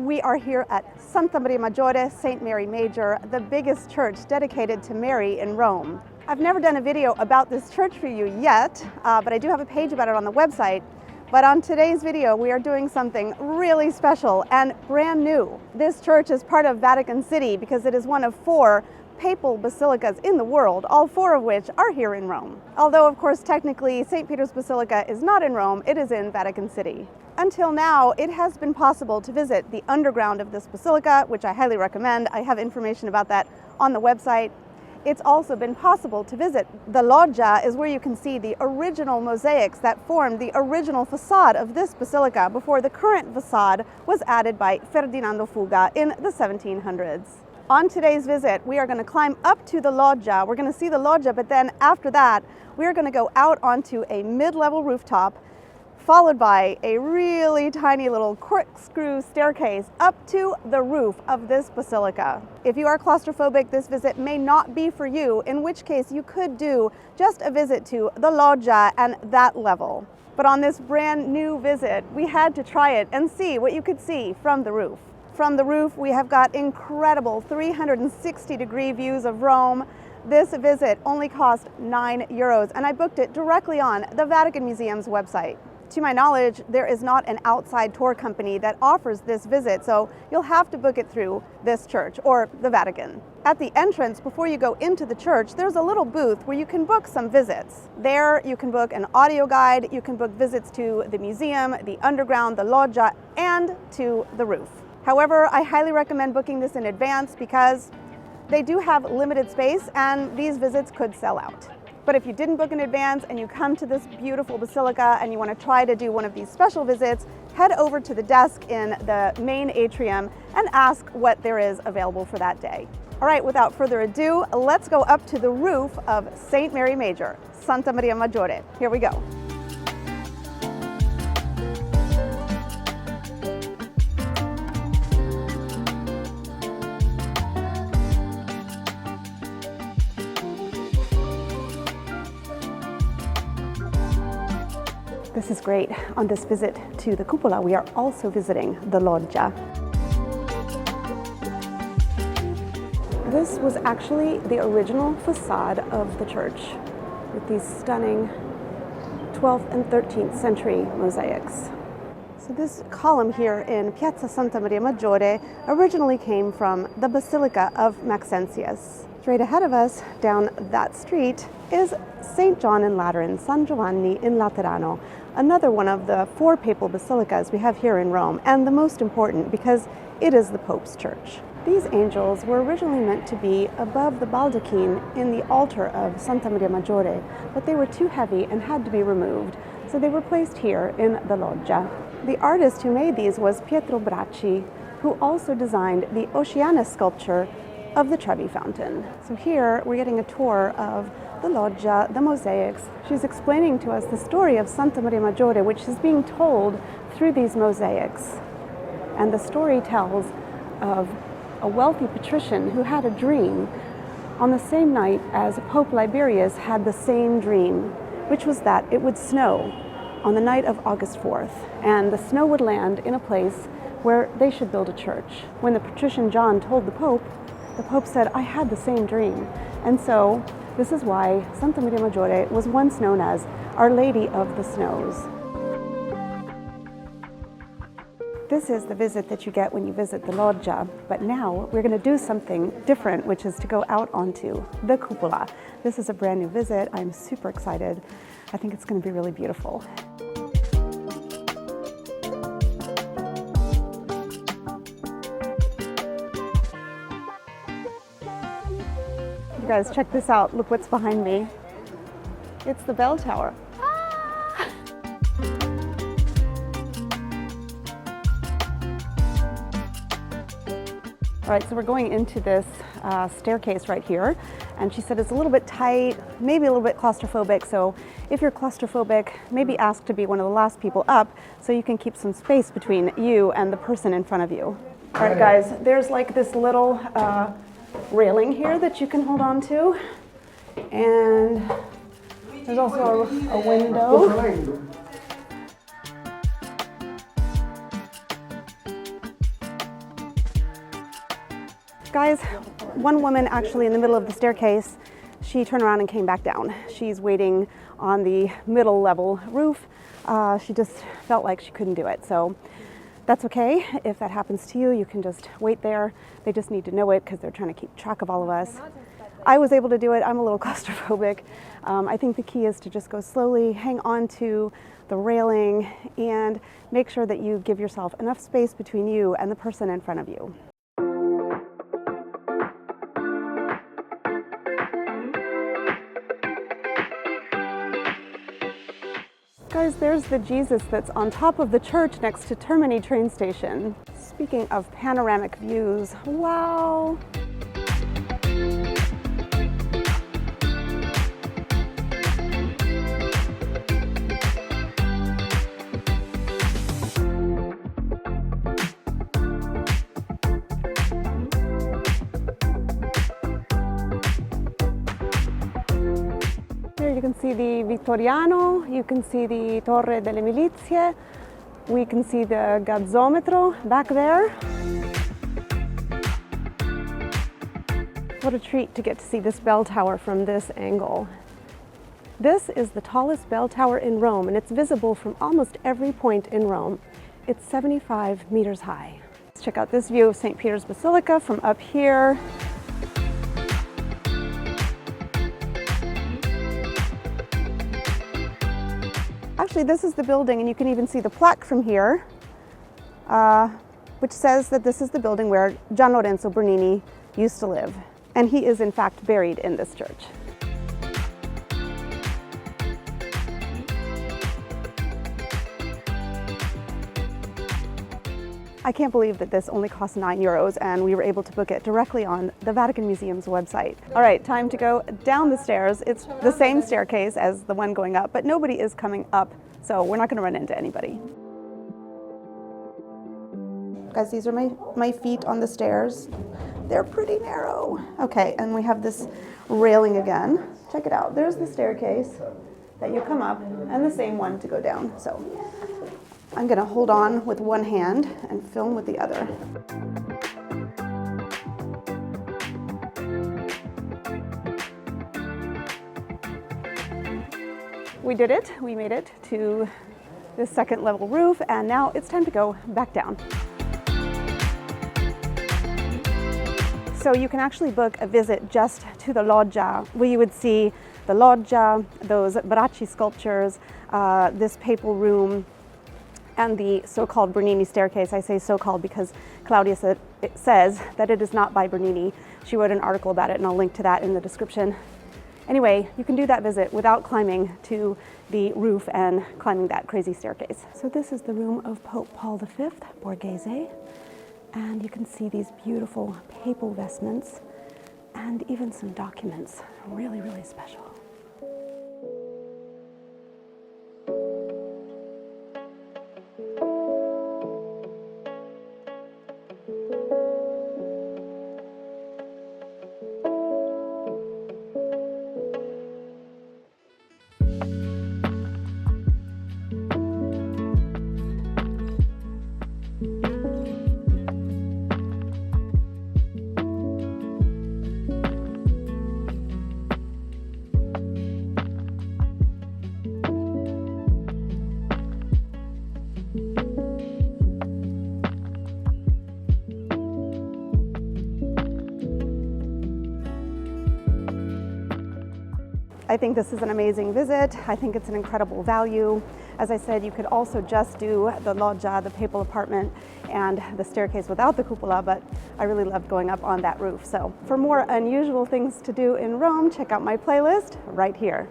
We are here at Santa Maria Maggiore, St. Mary Major, the biggest church dedicated to Mary in Rome. I've never done a video about this church for you yet, but I do have a page about it on the website. But on today's video, we are doing something really special and brand new. This church is part of Vatican City because it is one of 4 papal basilicas in the world, all 4 of which are here in Rome. Although, of course, technically, St. Peter's Basilica is not in Rome, it is in Vatican City. Until now, it has been possible to visit the underground of this basilica, which I highly recommend. I have information about that on the website. It's also been possible to visit the Loggia, is where you can see the original mosaics that formed the original facade of this basilica before the current facade was added by Ferdinando Fuga in the 1700s. On today's visit, we are going to climb up to the Loggia. We're going to see the Loggia, but then after that, we're going to go out onto a mid-level rooftop, followed by a really tiny little corkscrew staircase up to the roof of this basilica. If you are claustrophobic, this visit may not be for you, in which case you could do just a visit to the Loggia and that level. But on this brand new visit, we had to try it and see what you could see from the roof. From the roof, we have got incredible 360-degree views of Rome. This visit only cost €9, and I booked it directly on the Vatican Museum's website. To my knowledge, there is not an outside tour company that offers this visit, so you'll have to book it through this church or the Vatican. At the entrance, before you go into the church, there's a little booth where you can book some visits. There, you can book an audio guide, you can book visits to the museum, the underground, the Loggia, and to the roof. However, I highly recommend booking this in advance because they do have limited space and these visits could sell out. But if you didn't book in advance and you come to this beautiful basilica and you want to try to do one of these special visits, head over to the desk in the main atrium and ask what there is available for that day. All right, without further ado, let's go up to the roof of St. Mary Major, Santa Maria Maggiore. Here we go. This is great. On this visit to the cupola, we are also visiting the Loggia. This was actually the original facade of the church with these stunning 12th and 13th century mosaics. So this column here in Piazza Santa Maria Maggiore originally came from the Basilica of Maxentius. Straight ahead of us, down that street, is St. John in Lateran, San Giovanni in Laterano, another one of the 4 papal basilicas we have here in Rome, and the most important because it is the Pope's church. These angels were originally meant to be above the baldachin in the altar of Santa Maria Maggiore, but they were too heavy and had to be removed, so they were placed here in the Loggia. The artist who made these was Pietro Bracci, who also designed the Oceana sculpture of the Trevi Fountain. So here we're getting a tour of the Loggia, the mosaics. She's explaining to us the story of Santa Maria Maggiore, which is being told through these mosaics. And the story tells of a wealthy patrician who had a dream on the same night as Pope Liberius had the same dream, which was that it would snow on the night of August 4th, and the snow would land in a place where they should build a church. When the patrician John told the Pope said, "I had the same dream." And so this is why Santa Maria Maggiore was once known as Our Lady of the Snows. This is the visit that you get when you visit the Loggia, but now we're going to do something different, which is to go out onto the cupola. This is a brand new visit. I'm super excited. I think it's going to be really beautiful. You guys, check this out. Look what's behind me. It's the bell tower. All right, so we're going into this staircase right here, and she said it's a little bit tight, maybe a little bit claustrophobic, so if you're claustrophobic, maybe ask to be one of the last people up so you can keep some space between you and the person in front of you. All right, guys, there's like this little railing here that you can hold on to, and there's also a window. Guys, one woman actually in the middle of the staircase, she turned around and came back down. She's waiting on the middle level roof. She just felt like she couldn't do it. So that's okay. If that happens to you, you can just wait there. They just need to know it because they're trying to keep track of all of us. I was able to do it. I'm a little claustrophobic. I think the key is to just go slowly, hang on to the railing, and make sure that you give yourself enough space between you and the person in front of you. Guys, there's the Jesus that's on top of the church next to Termini train station. Speaking of panoramic views, wow! Here you can see the Vittoriano, you can see the Torre delle Milizie, we can see the Gazzometro back there. What a treat to get to see this bell tower from this angle. This is the tallest bell tower in Rome, and it's visible from almost every point in Rome. It's 75 meters high. Let's check out this view of St. Peter's Basilica from up here. Actually, this is the building, and you can even see the plaque from here, which says that this is the building where Gian Lorenzo Bernini used to live. And he is in fact buried in this church. I can't believe that this only cost €9 and we were able to book it directly on the Vatican Museum's website. All right, time to go down the stairs. It's the same staircase as the one going up, but nobody is coming up, so we're not going to run into anybody. Guys, these are my feet on the stairs. They're pretty narrow. Okay, and we have this railing again. Check it out. There's the staircase that you come up and the same one to go down. So I'm going to hold on with one hand and film with the other. We did it. We made it to the second level roof, and now it's time to go back down. So you can actually book a visit just to the Loggia, where you would see the Loggia, those Bracci sculptures, this papal room, and the so-called Bernini staircase. I say so-called because Claudia says that it is not by Bernini. She wrote an article about it, and I'll link to that in the description. Anyway, you can do that visit without climbing to the roof and climbing that crazy staircase. So this is the room of Pope Paul V Borghese, and you can see these beautiful papal vestments and even some documents. Really, really special. I think this is an amazing visit. I think it's an incredible value. As I said, you could also just do the Loggia, the papal apartment, and the staircase without the cupola, but I really loved going up on that roof. So for more unusual things to do in Rome, check out my playlist right here.